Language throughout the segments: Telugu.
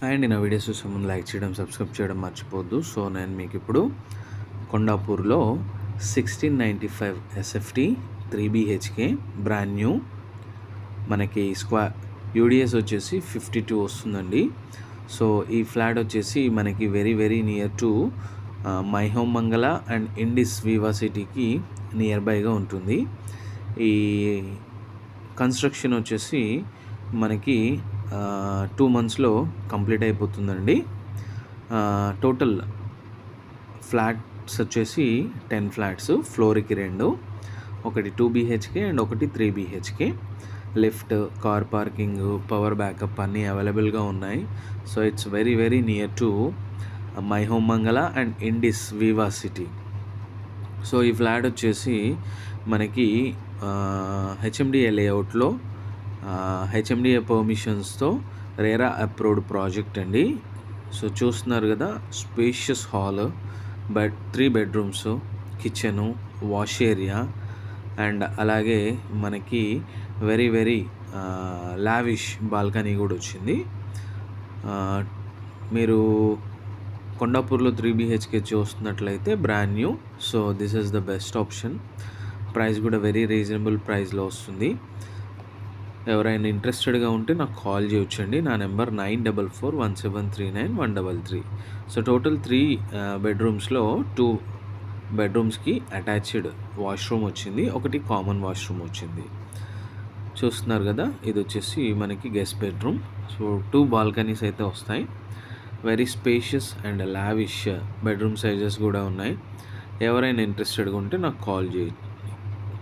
అండ్ నా వీడియోస్ చూసే ముందు లైక్ చేయడం, సబ్స్క్రైబ్ చేయడం మర్చిపోవద్దు. సో నేను మీకు ఇప్పుడు కొండాపూర్లో 1695 ఎస్ఎఫ్టీ 3 BHK బ్రాండ్ న్యూ, మనకి యూడిఎస్ వచ్చేసి 52 వస్తుందండి. సో ఈ ఫ్లాట్ వచ్చేసి మనకి very near to my home మంగళ అండ్ ఇండిస్ వివా సిటీకి నియర్ బైగా ఉంటుంది. ఈ కన్స్ట్రక్షన్ వచ్చేసి మనకి 2 monthsలో కంప్లీట్ అయిపోతుందండి. టోటల్ ఫ్లాట్స్ వచ్చేసి 10 ఫ్లాట్స్, ఫ్లోర్కి 2, ఒకటి 2 BHK అండ్ ఒకటి 3 BHK. Lift, car parking, power backup అన్నీ అవైలబుల్గా ఉన్నాయి. So it's very near to my home మంగళ అండ్ ఇండిస్ వివా సిటీ. సో ఈ ఫ్లాట్ వచ్చేసి మనకి హెచ్ఎండిఏ లేఅవుట్లో హెచ్ఎండిఏ పర్మిషన్స్తో రేరా అప్రూవ్డ్ ప్రాజెక్ట్ అండి. సో చూస్తున్నారు కదా, spacious hall, 3 bedrooms, kitchen, wash area and అలాగే మనకి వెరీ లావిష్ బాల్కనీ కూడా వచ్చింది. మీరు కొండాపూర్లో 3 BHK చూస్తున్నట్లయితే brand new. So this is the best option. Price కూడా వెరీ రీజనబుల్ ప్రైస్లో వస్తుంది. ఎవరైనా ఇంట్రెస్టెడ్గా ఉంటే నాకు కాల్ చేయొచ్చండి. నా నెంబర్ 9417391133. సో టోటల్ 3 bedroomsలో 2 bedroomsకి అటాచ్డ్ వాష్రూమ్ వచ్చింది, ఒకటి కామన్ వాష్రూమ్ వచ్చింది. చూస్తున్నారు కదా, ఇది వచ్చేసి మనకి గెస్ట్ బెడ్రూమ్. సో 2 balconies అయితే వస్తాయి. Very spacious and lavish bedroom sizes కూడా ఉన్నాయి. ఎవరైనా ఇంట్రెస్టెడ్గా ఉంటే నాకు కాల్ చేయండి.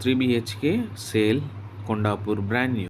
3 BHK sale, Kondapur, brand new.